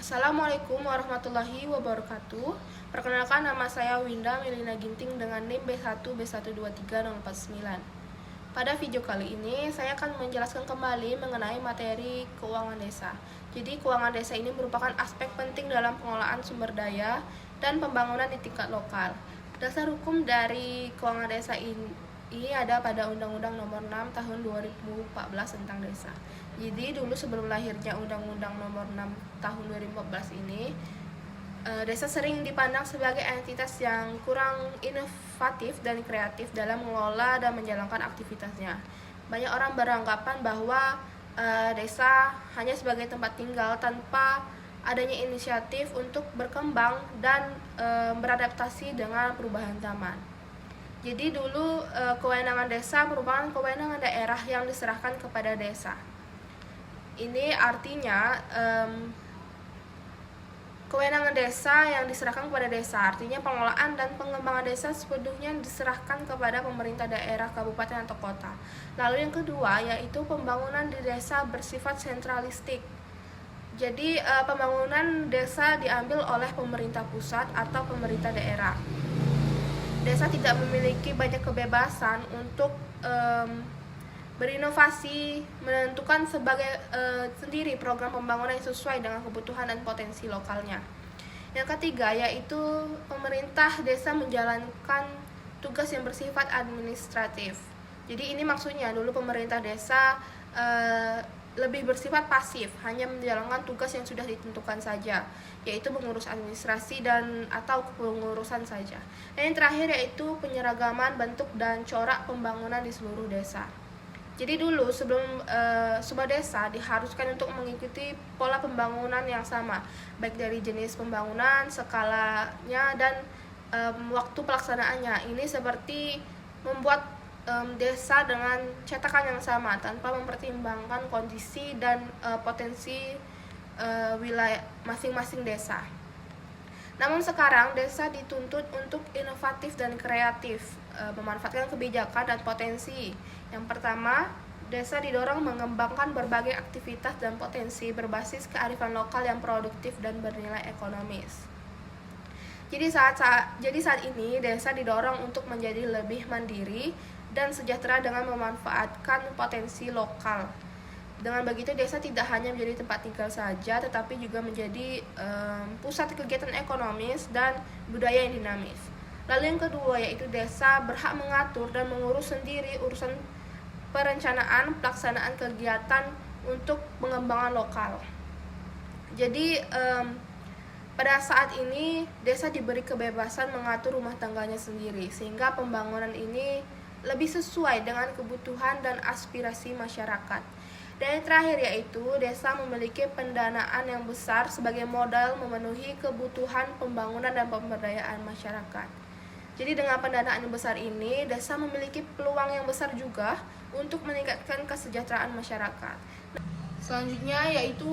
Assalamualaikum warahmatullahi wabarakatuh. Perkenalkan, nama saya Winda Melina Ginting dengan NIM B1B12349. Pada video kali ini saya akan menjelaskan kembali mengenai materi keuangan desa. Jadi keuangan desa ini merupakan aspek penting dalam pengelolaan sumber daya dan pembangunan di tingkat lokal. Dasar hukum dari keuangan desa ini ada pada Undang-Undang Nomor 6 Tahun 2014 tentang desa. Jadi dulu sebelum lahirnya Undang-Undang Nomor 6 Tahun 2014 ini, desa sering dipandang sebagai entitas yang kurang inovatif dan kreatif dalam mengelola dan menjalankan aktivitasnya. Banyak orang beranggapan bahwa desa hanya sebagai tempat tinggal tanpa adanya inisiatif untuk berkembang dan beradaptasi dengan perubahan zaman. Jadi dulu kewenangan desa merupakan kewenangan daerah yang diserahkan kepada desa. Ini artinya kewenangan desa yang diserahkan kepada desa, artinya pengelolaan dan pengembangan desa sepenuhnya diserahkan kepada pemerintah daerah, kabupaten atau kota. Lalu yang kedua yaitu pembangunan di desa bersifat sentralistik. Jadi pembangunan desa diambil oleh pemerintah pusat atau pemerintah daerah. Desa tidak memiliki banyak kebebasan untuk berinovasi, menentukan sendiri program pembangunan yang sesuai dengan kebutuhan dan potensi lokalnya. Yang ketiga yaitu pemerintah desa menjalankan tugas yang bersifat administratif. Jadi ini maksudnya dulu pemerintah desa lebih bersifat pasif, hanya menjalankan tugas yang sudah ditentukan saja, yaitu mengurus administrasi dan atau pengurusan saja. Dan yang terakhir yaitu penyeragaman bentuk dan corak pembangunan di seluruh desa. Jadi dulu sebelum sebuah desa diharuskan untuk mengikuti pola pembangunan yang sama, baik dari jenis pembangunan, skalanya, dan waktu pelaksanaannya. Ini seperti membuat desa dengan cetakan yang sama tanpa mempertimbangkan kondisi dan potensi wilayah masing-masing desa. Namun sekarang desa dituntut untuk inovatif dan kreatif, memanfaatkan kebijakan dan potensi. Yang pertama, desa didorong mengembangkan berbagai aktivitas dan potensi berbasis kearifan lokal yang produktif dan bernilai ekonomis. Jadi saat ini desa didorong untuk menjadi lebih mandiri dan sejahtera dengan memanfaatkan potensi lokal. Dengan begitu desa tidak hanya menjadi tempat tinggal saja, tetapi juga menjadi pusat kegiatan ekonomis dan budaya yang dinamis. Lalu yang kedua yaitu desa berhak mengatur dan mengurus sendiri urusan perencanaan pelaksanaan kegiatan untuk pengembangan lokal. Jadi pada saat ini desa diberi kebebasan mengatur rumah tangganya sendiri, sehingga pembangunan ini lebih sesuai dengan kebutuhan dan aspirasi masyarakat. Dan yang terakhir yaitu desa memiliki pendanaan yang besar sebagai modal memenuhi kebutuhan pembangunan dan pemberdayaan masyarakat. Jadi dengan pendanaan yang besar ini, desa memiliki peluang yang besar juga untuk meningkatkan kesejahteraan masyarakat. Selanjutnya yaitu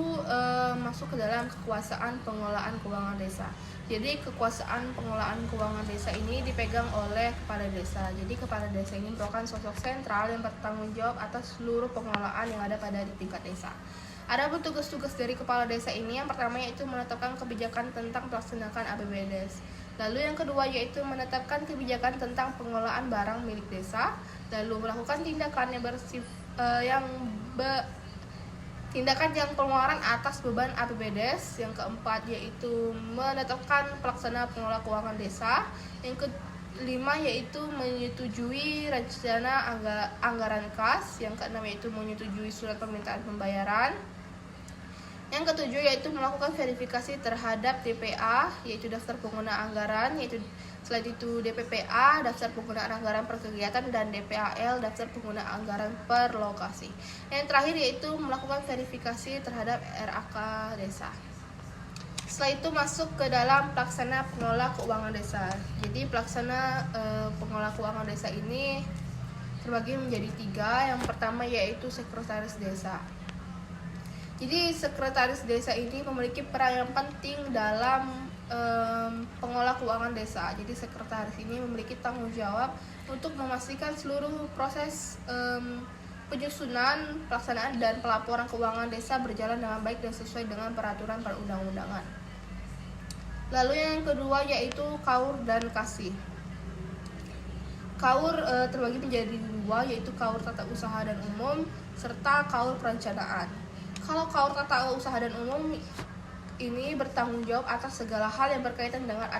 masuk ke dalam kekuasaan pengelolaan keuangan desa. Jadi kekuasaan pengelolaan keuangan desa ini dipegang oleh kepala desa. Jadi kepala desa ini merupakan sosok sentral yang bertanggung jawab atas seluruh pengelolaan yang ada pada tingkat desa. Ada tugas-tugas dari kepala desa ini, yang pertama yaitu menetapkan kebijakan tentang pelaksanaan APBDes. Lalu yang kedua yaitu menetapkan kebijakan tentang pengelolaan barang milik desa, lalu melakukan tindakan yang pengeluaran atas beban APBDes. Yang keempat yaitu menetapkan pelaksana pengelola keuangan desa. Yang kelima yaitu menyetujui rencana anggaran kas. Yang keenam yaitu menyetujui surat permintaan pembayaran. Yang ketujuh yaitu melakukan verifikasi terhadap DPA, yaitu daftar pengguna anggaran, yaitu selain itu DPPA, daftar penggunaan anggaran per kegiatan, dan DPAL, daftar pengguna anggaran per lokasi. Yang terakhir yaitu melakukan verifikasi terhadap RAK desa. Setelah itu masuk ke dalam pelaksana pengelola keuangan desa. Jadi pelaksana pengelola keuangan desa ini terbagi menjadi 3. Yang pertama yaitu sekretaris desa. Jadi sekretaris desa ini memiliki peran yang penting dalam pengelola keuangan desa. Jadi sekretaris ini memiliki tanggung jawab untuk memastikan seluruh proses penyusunan, pelaksanaan, dan pelaporan keuangan desa berjalan dengan baik dan sesuai dengan peraturan perundang-undangan. Lalu yang kedua yaitu KAUR dan KASI. KAUR terbagi menjadi dua, yaitu KAUR tata usaha dan umum serta KAUR perencanaan. Kalau KAUR tata usaha dan umum ini bertanggung jawab atas segala hal yang berkaitan dengan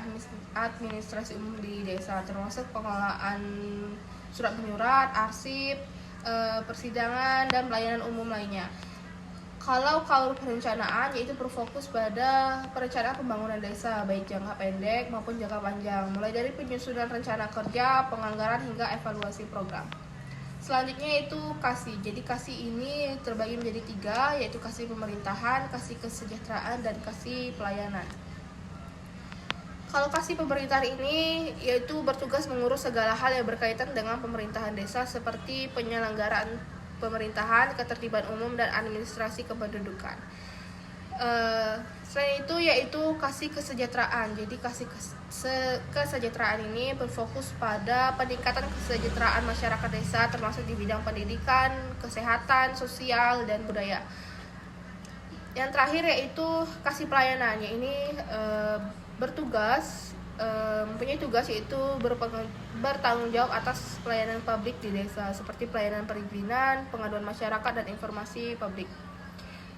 administrasi umum di desa, termasuk pengelolaan surat menyurat, arsip, persidangan, dan pelayanan umum lainnya. Kalau KAUR perencanaan yaitu berfokus pada perencanaan pembangunan desa baik jangka pendek maupun jangka panjang, mulai dari penyusunan rencana kerja, penganggaran hingga evaluasi program. Selanjutnya yaitu KASI. Jadi KASI ini terbagi menjadi tiga, yaitu KASI pemerintahan, KASI kesejahteraan, dan KASI pelayanan. Kalau KASI pemerintahan ini yaitu bertugas mengurus segala hal yang berkaitan dengan pemerintahan desa seperti penyelenggaraan pemerintahan, ketertiban umum, dan administrasi kependudukan. Selain itu yaitu KASI kesejahteraan. Jadi KASI kesejahteraan ini berfokus pada peningkatan kesejahteraan masyarakat desa termasuk di bidang pendidikan, kesehatan, sosial, dan budaya. Yang terakhir yaitu KASI pelayanan. Ini mempunyai tugas yaitu bertanggung jawab atas pelayanan publik di desa seperti pelayanan perizinan, pengaduan masyarakat, dan informasi publik.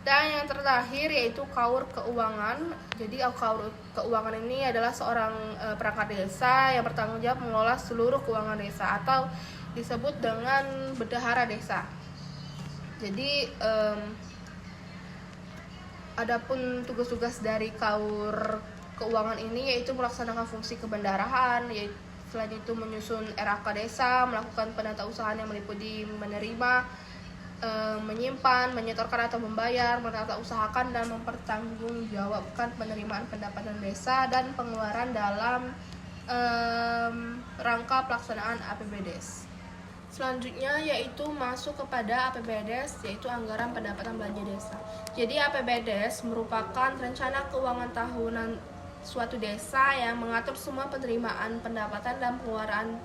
Dan yang terakhir yaitu KAUR keuangan. Jadi KAUR keuangan ini adalah seorang perangkat desa yang bertanggung jawab mengelola seluruh keuangan desa atau disebut dengan bendahara desa. Jadi adapun tugas-tugas dari KAUR keuangan ini yaitu melaksanakan fungsi kebendaharaan, yaitu selain itu menyusun RAK desa, melakukan penatausahaan yang meliputi menerima, menyimpan, menyetorkan atau membayar, menata usahakan, dan mempertanggungjawabkan penerimaan pendapatan desa dan pengeluaran dalam rangka pelaksanaan APBDes. Selanjutnya yaitu masuk kepada APBDes, yaitu anggaran pendapatan belanja desa. Jadi APBDes merupakan rencana keuangan tahunan suatu desa yang mengatur semua penerimaan pendapatan dan pengeluaran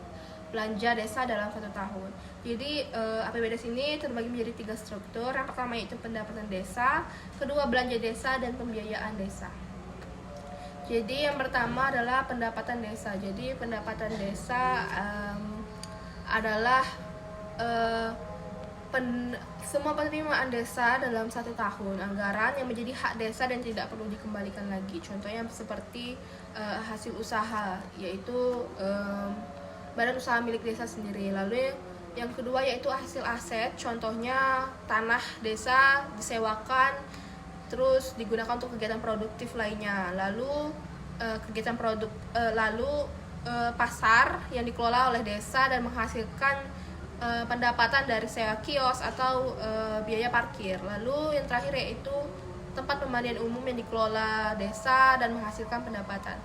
belanja desa dalam satu tahun. Jadi APBDes ini terbagi menjadi tiga struktur. Yang pertama yaitu pendapatan desa, kedua belanja desa, dan pembiayaan desa. Jadi yang pertama adalah pendapatan desa. Jadi pendapatan desa adalah semua penerimaan desa dalam satu tahun, anggaran yang menjadi hak desa dan tidak perlu dikembalikan lagi. Contohnya seperti hasil usaha, yaitu badan usaha milik desa sendiri. Lalu yang kedua yaitu hasil aset, contohnya tanah desa disewakan terus digunakan untuk kegiatan produktif lainnya. Lalu pasar yang dikelola oleh desa dan menghasilkan pendapatan dari sewa kios atau biaya parkir. Lalu yang terakhir yaitu tempat pemandian umum yang dikelola desa dan menghasilkan pendapatan.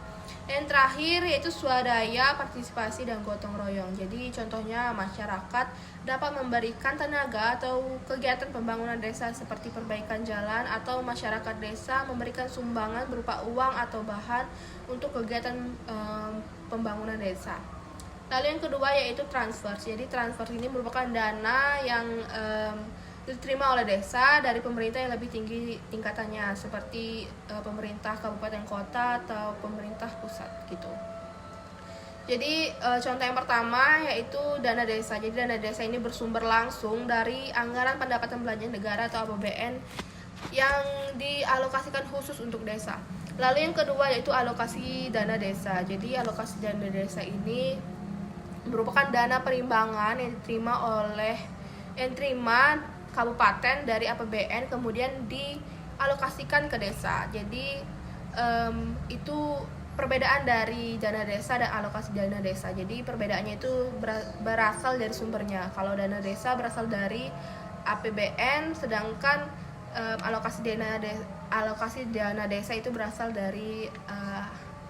Yang terakhir yaitu swadaya, partisipasi, dan gotong royong. Jadi contohnya masyarakat dapat memberikan tenaga atau kegiatan pembangunan desa seperti perbaikan jalan, atau masyarakat desa memberikan sumbangan berupa uang atau bahan untuk kegiatan pembangunan desa. Lalu yang kedua yaitu transfer. Jadi transfer ini merupakan dana yang diterima oleh desa dari pemerintah yang lebih tinggi tingkatannya, seperti pemerintah kabupaten kota atau pemerintah pusat gitu. Jadi contoh yang pertama yaitu dana desa. Jadi dana desa ini bersumber langsung dari anggaran pendapatan belanja negara atau APBN yang dialokasikan khusus untuk desa. Lalu yang kedua yaitu alokasi dana desa. Jadi alokasi dana desa ini merupakan dana perimbangan yang diterima kabupaten dari APBN kemudian dialokasikan ke desa. Jadi itu perbedaan dari dana desa dan alokasi dana desa. Jadi perbedaannya itu berasal dari sumbernya. Kalau dana desa berasal dari APBN, sedangkan alokasi dana desa itu berasal dari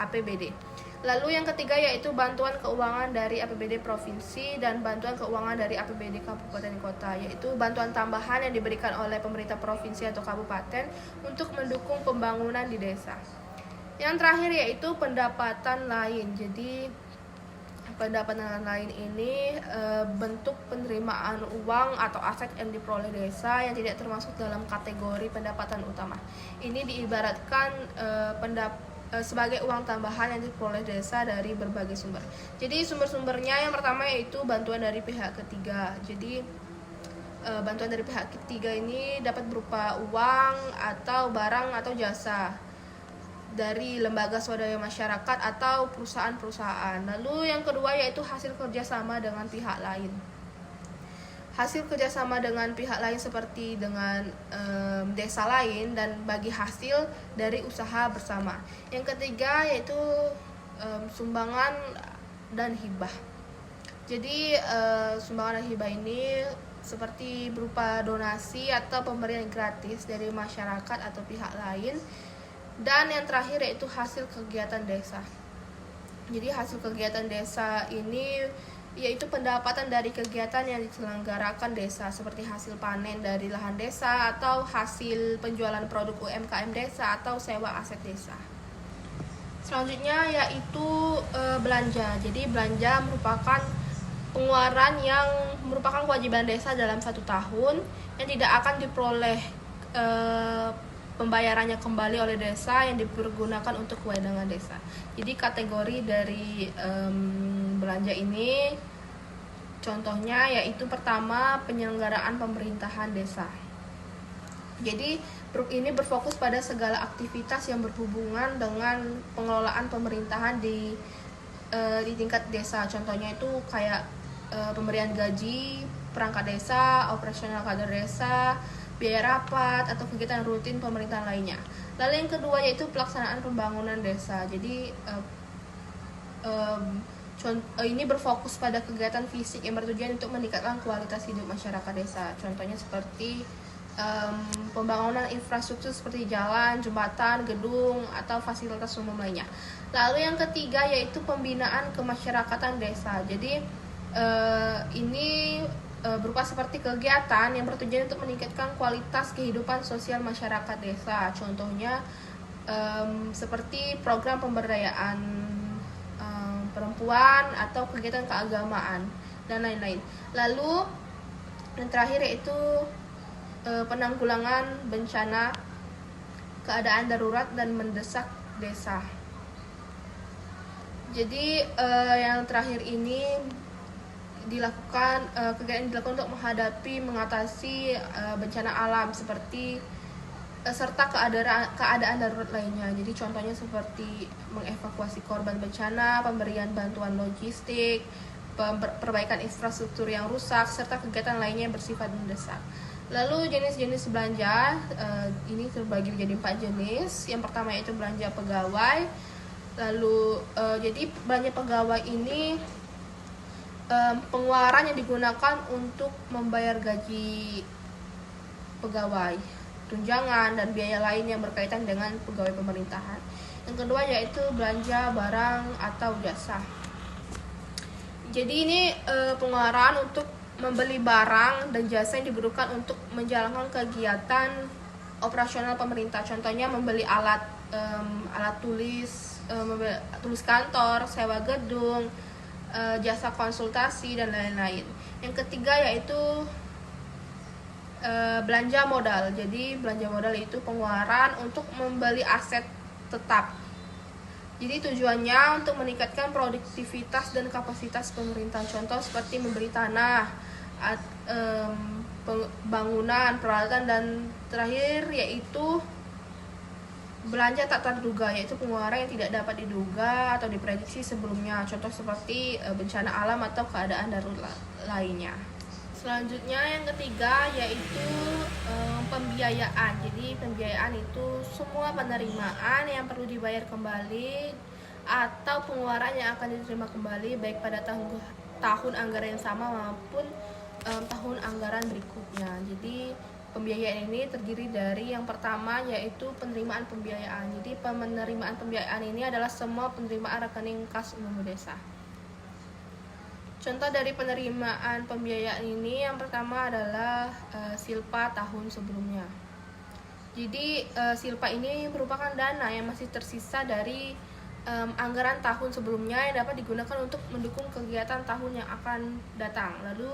APBD. Lalu yang ketiga yaitu bantuan keuangan dari APBD provinsi dan bantuan keuangan dari APBD kabupaten kota, yaitu bantuan tambahan yang diberikan oleh pemerintah provinsi atau kabupaten untuk mendukung pembangunan di desa. Yang terakhir yaitu pendapatan lain. Jadi pendapatan lain ini bentuk penerimaan uang atau aset yang diperoleh desa yang tidak termasuk dalam kategori pendapatan utama. Ini diibaratkan sebagai uang tambahan yang diperoleh desa dari berbagai sumber. Jadi sumber-sumbernya yang pertama yaitu bantuan dari pihak ketiga. Jadi bantuan dari pihak ketiga ini dapat berupa uang atau barang atau jasa dari lembaga swadaya masyarakat atau perusahaan-perusahaan. Lalu yang kedua yaitu hasil kerjasama dengan pihak lain. Hasil kerjasama dengan pihak lain seperti dengan desa lain dan bagi hasil dari usaha bersama. Yang ketiga yaitu sumbangan dan hibah. Jadi sumbangan dan hibah ini seperti berupa donasi atau pemberian gratis dari masyarakat atau pihak lain. Dan yang terakhir yaitu hasil kegiatan desa. Jadi hasil kegiatan desa ini yaitu pendapatan dari kegiatan yang diselenggarakan desa seperti hasil panen dari lahan desa atau hasil penjualan produk UMKM desa atau sewa aset desa. Selanjutnya yaitu belanja. Jadi belanja merupakan pengeluaran yang merupakan kewajiban desa dalam 1 tahun yang tidak akan diperoleh pembayarannya kembali oleh desa yang dipergunakan untuk kewenangan desa. Jadi kategori dari belanja ini contohnya yaitu pertama penyelenggaraan pemerintahan desa. Jadi ini berfokus pada segala aktivitas yang berhubungan dengan pengelolaan pemerintahan di tingkat desa. Contohnya itu kayak pemberian gaji, perangkat desa, operasional kader desa, biaya rapat atau kegiatan rutin pemerintahan lainnya. Lalu yang kedua yaitu pelaksanaan pembangunan desa. Jadi ini berfokus pada kegiatan fisik yang bertujuan untuk meningkatkan kualitas hidup masyarakat desa. Contohnya seperti pembangunan infrastruktur seperti jalan, jembatan, gedung atau fasilitas umum lainnya. Lalu yang ketiga yaitu pembinaan kemasyarakatan desa. Jadi ini berupa seperti kegiatan yang bertujuan untuk meningkatkan kualitas kehidupan sosial masyarakat desa. Contohnya seperti program pemberdayaan perempuan atau kegiatan keagamaan dan lain-lain. Lalu yang terakhir yaitu penanggulangan bencana, keadaan darurat dan mendesak desa. Jadi yang terakhir ini kegiatan dilakukan untuk mengatasi bencana alam seperti serta keadaan darurat lainnya. Jadi contohnya seperti mengevakuasi korban bencana, pemberian bantuan logistik, perbaikan infrastruktur yang rusak, serta kegiatan lainnya yang bersifat mendesak. Lalu jenis-jenis belanja ini terbagi menjadi 4 jenis. Yang pertama yaitu belanja pegawai. Lalu jadi belanja pegawai ini pengeluaran yang digunakan untuk membayar gaji pegawai, tunjangan dan biaya lain yang berkaitan dengan pegawai pemerintahan. Yang kedua yaitu belanja barang atau jasa. Jadi ini pengeluaran untuk membeli barang dan jasa yang dibutuhkan untuk menjalankan kegiatan operasional pemerintah. Contohnya membeli alat tulis, tulis kantor, sewa gedung, jasa konsultasi dan lain-lain. Yang ketiga yaitu belanja modal. Jadi belanja modal itu pengeluaran untuk membeli aset tetap. Jadi tujuannya untuk meningkatkan produktivitas dan kapasitas pemerintah. Contoh seperti membeli tanah, bangunan, peralatan, dan terakhir yaitu belanja tak terduga, yaitu pengeluaran yang tidak dapat diduga atau diprediksi sebelumnya. Contoh seperti bencana alam atau keadaan darurat lainnya. Selanjutnya yang ketiga yaitu pembiayaan. Jadi pembiayaan itu semua penerimaan yang perlu dibayar kembali atau pengeluaran yang akan diterima kembali baik pada tahun anggaran yang sama maupun tahun anggaran berikutnya. Jadi pembiayaan ini terdiri dari yang pertama yaitu penerimaan pembiayaan. Jadi penerimaan pembiayaan ini adalah semua penerimaan rekening kas umum desa. Contoh dari penerimaan pembiayaan ini yang pertama adalah silpa tahun sebelumnya. Jadi silpa ini merupakan dana yang masih tersisa dari anggaran tahun sebelumnya yang dapat digunakan untuk mendukung kegiatan tahun yang akan datang. Lalu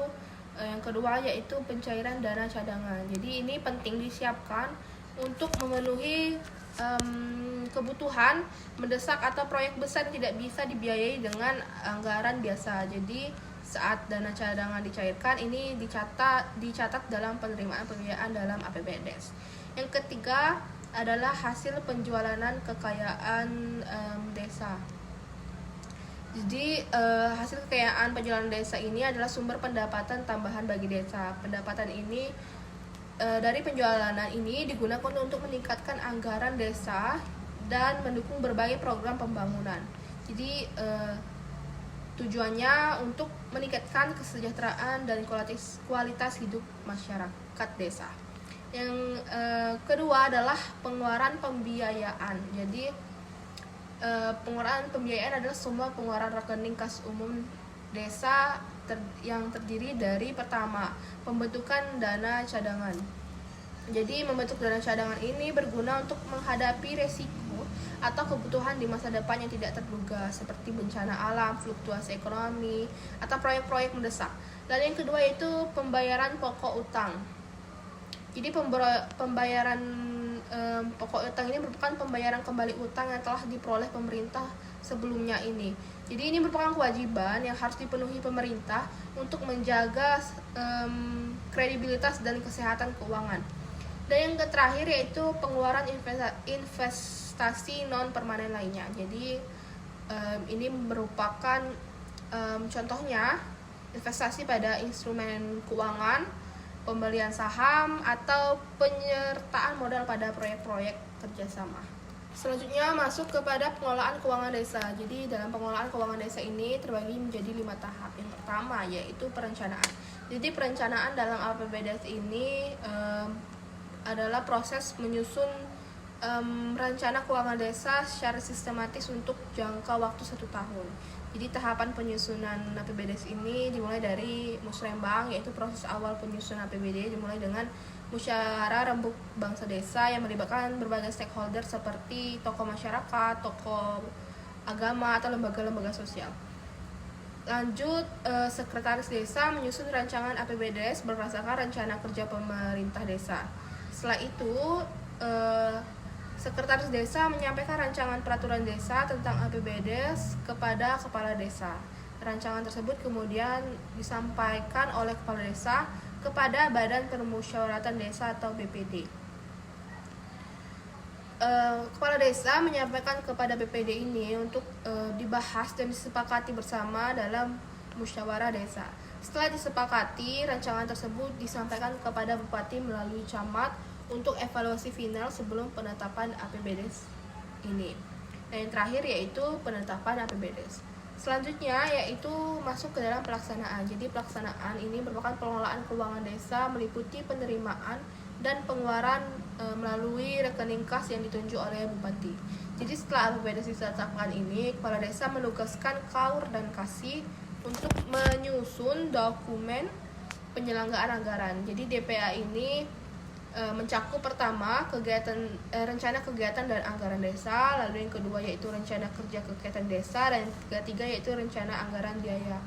yang kedua yaitu pencairan dana cadangan. Jadi ini penting disiapkan untuk memenuhi kebutuhan mendesak atau proyek besar yang tidak bisa dibiayai dengan anggaran biasa. Jadi saat dana cadangan dicairkan ini dicatat dalam penerimaan pembiayaan dalam APBDes. Yang ketiga adalah hasil penjualan kekayaan desa. Jadi hasil kekayaan penjualan desa ini adalah sumber pendapatan tambahan bagi desa. Pendapatan ini dari penjualan ini digunakan untuk meningkatkan anggaran desa dan mendukung berbagai program pembangunan. Jadi tujuannya untuk meningkatkan kesejahteraan dan kualitas hidup masyarakat desa. Yang kedua adalah pengeluaran pembiayaan. Jadi pengeluaran pembiayaan adalah semua pengeluaran rekening kas umum desa yang terdiri dari pertama, pembentukan dana cadangan. Jadi membentuk dana cadangan ini berguna untuk menghadapi resiko atau kebutuhan di masa depan yang tidak terduga seperti bencana alam, fluktuasi ekonomi, atau proyek-proyek mendesak. Lalu yang kedua yaitu pembayaran pokok utang. Jadi pembayaran pokok utang ini merupakan pembayaran kembali utang yang telah diperoleh pemerintah sebelumnya ini. Jadi ini merupakan kewajiban yang harus dipenuhi pemerintah untuk menjaga kredibilitas dan kesehatan keuangan. Dan yang terakhir yaitu pengeluaran investasi non permanen lainnya. Jadi ini merupakan contohnya investasi pada instrumen keuangan, pembelian saham, atau penyertaan modal pada proyek-proyek kerjasama. Selanjutnya masuk kepada pengelolaan keuangan desa. Jadi dalam pengelolaan keuangan desa ini terbagi menjadi 5 tahap. Yang pertama yaitu perencanaan. Jadi perencanaan dalam APBDes ini adalah proses menyusun rencana keuangan desa secara sistematis untuk jangka waktu 1 tahun. Jadi tahapan penyusunan APBDes ini dimulai dari musrembang, yaitu proses awal penyusunan APBD dimulai dengan musyawarah rembuk bangsa desa yang melibatkan berbagai stakeholder seperti tokoh masyarakat, tokoh agama, atau lembaga-lembaga sosial. Lanjut, sekretaris desa menyusun rancangan APBDes berdasarkan rencana kerja pemerintah desa. Setelah itu, sekretaris desa menyampaikan rancangan peraturan desa tentang APBDes kepada kepala desa. Rancangan tersebut kemudian disampaikan oleh kepala desa kepada Badan Permusyawaratan Desa atau BPD. Kepala desa menyampaikan kepada BPD ini untuk dibahas dan disepakati bersama dalam musyawarah desa. Setelah disepakati, rancangan tersebut disampaikan kepada bupati melalui camat untuk evaluasi final sebelum penetapan APBDes ini. Dan yang terakhir yaitu penetapan APBDes. Selanjutnya yaitu masuk ke dalam pelaksanaan. Jadi pelaksanaan ini merupakan pengelolaan keuangan desa meliputi penerimaan dan pengeluaran melalui rekening kas yang ditunjuk oleh bupati. Jadi setelah APBDes ditetapkan ini, kepala desa menugaskan KAUR dan KASI untuk menyusun dokumen penyelenggaraan anggaran. Jadi DPA ini mencakup pertama rencana kegiatan dan anggaran desa, lalu yang kedua yaitu rencana kerja kegiatan desa, dan yang ketiga yaitu rencana anggaran biaya.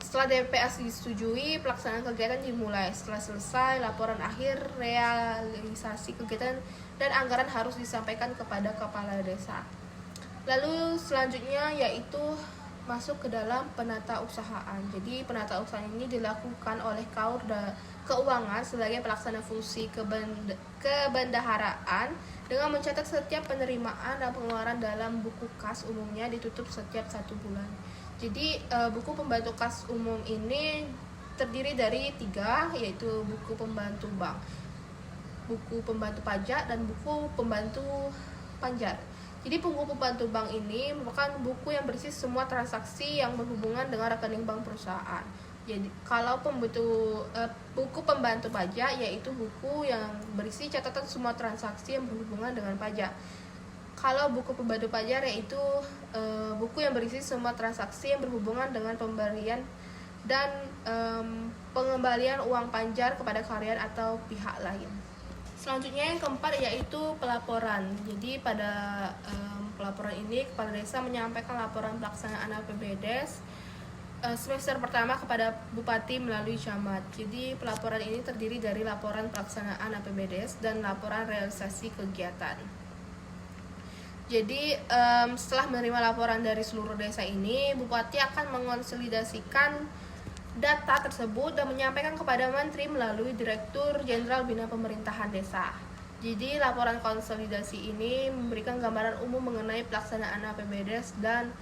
Setelah DPA disetujui, pelaksanaan kegiatan dimulai. Setelah selesai, laporan akhir realisasi kegiatan dan anggaran harus disampaikan kepada kepala desa. Lalu selanjutnya yaitu masuk ke dalam penata usahaan. Jadi penata usahaan ini dilakukan oleh KAUR Keuangan sebagai pelaksana fungsi kebendaharaan dengan mencatat setiap penerimaan dan pengeluaran dalam buku kas umumnya ditutup setiap 1 bulan. Jadi buku pembantu kas umum ini terdiri dari 3, yaitu buku pembantu bank, buku pembantu pajak, dan buku pembantu panjar. Jadi buku pembantu bank ini merupakan buku yang berisi semua transaksi yang berhubungan dengan rekening bank perusahaan. Jadi kalau buku pembantu pajak yaitu buku yang berisi catatan semua transaksi yang berhubungan dengan pajak. Kalau buku pembantu pajak yaitu buku yang berisi semua transaksi yang berhubungan dengan pemberian dan pengembalian uang panjar kepada karyawan atau pihak lain. Selanjutnya yang keempat yaitu pelaporan. Jadi pada pelaporan ini kepala desa menyampaikan laporan pelaksanaan APBDes semester pertama kepada Bupati melalui camat. Jadi pelaporan ini terdiri dari laporan pelaksanaan APBDes dan laporan realisasi kegiatan. Jadi setelah menerima laporan dari seluruh desa ini, Bupati akan mengonsolidasikan data tersebut dan menyampaikan kepada Menteri melalui Direktur Jenderal Bina Pemerintahan Desa. Jadi laporan konsolidasi ini memberikan gambaran umum mengenai pelaksanaan APBDes dan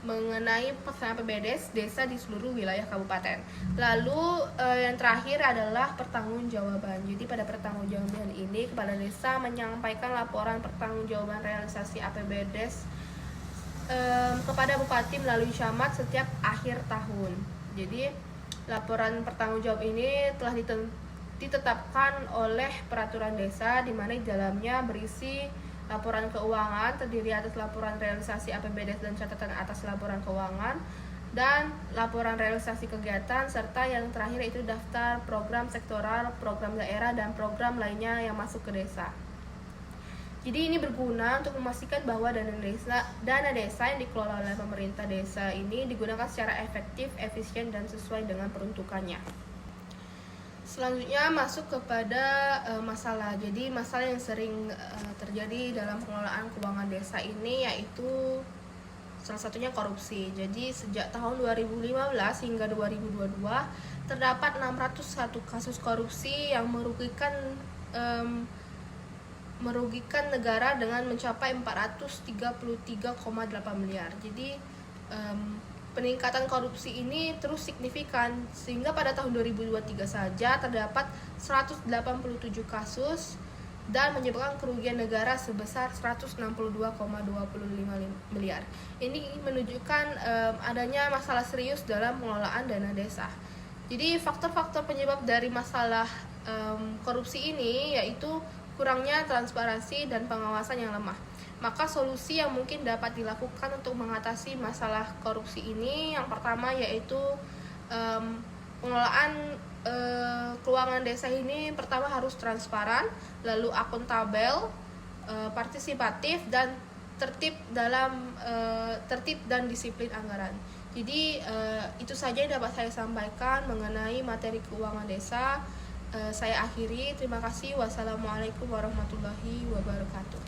mengenai pelaksanaan APBDes desa di seluruh wilayah kabupaten. Lalu yang terakhir adalah pertanggungjawaban. Jadi pada pertanggungjawaban ini kepala desa menyampaikan laporan pertanggungjawaban realisasi APBDes kepada Bupati melalui camat setiap akhir tahun. Jadi laporan pertanggungjawab ini telah ditetapkan oleh peraturan desa di mana di dalamnya berisi laporan keuangan terdiri atas laporan realisasi APBDes dan catatan atas laporan keuangan dan laporan realisasi kegiatan serta yang terakhir itu daftar program sektoral, program daerah dan program lainnya yang masuk ke desa. Jadi ini berguna untuk memastikan bahwa dana desa yang dikelola oleh pemerintah desa ini digunakan secara efektif, efisien dan sesuai dengan peruntukannya. Selanjutnya masuk kepada masalah. Jadi masalah yang sering terjadi dalam pengelolaan keuangan desa ini yaitu salah satunya korupsi. Jadi sejak tahun 2015 hingga 2022 terdapat 601 kasus korupsi yang merugikan negara dengan mencapai 433,8 miliar. Jadi peningkatan korupsi ini terus signifikan sehingga pada tahun 2023 saja terdapat 187 kasus dan menyebabkan kerugian negara sebesar 162,25 miliar. Ini menunjukkan adanya masalah serius dalam pengelolaan dana desa. Jadi faktor-faktor penyebab dari masalah korupsi ini yaitu kurangnya transparansi dan pengawasan yang lemah. Maka solusi yang mungkin dapat dilakukan untuk mengatasi masalah korupsi ini yang pertama yaitu pengelolaan keuangan desa ini pertama harus transparan, lalu akuntabel, partisipatif dan tertib dan disiplin anggaran. Jadi itu saja yang dapat saya sampaikan mengenai materi keuangan desa. Saya akhiri, terima kasih. Wassalamualaikum warahmatullahi wabarakatuh.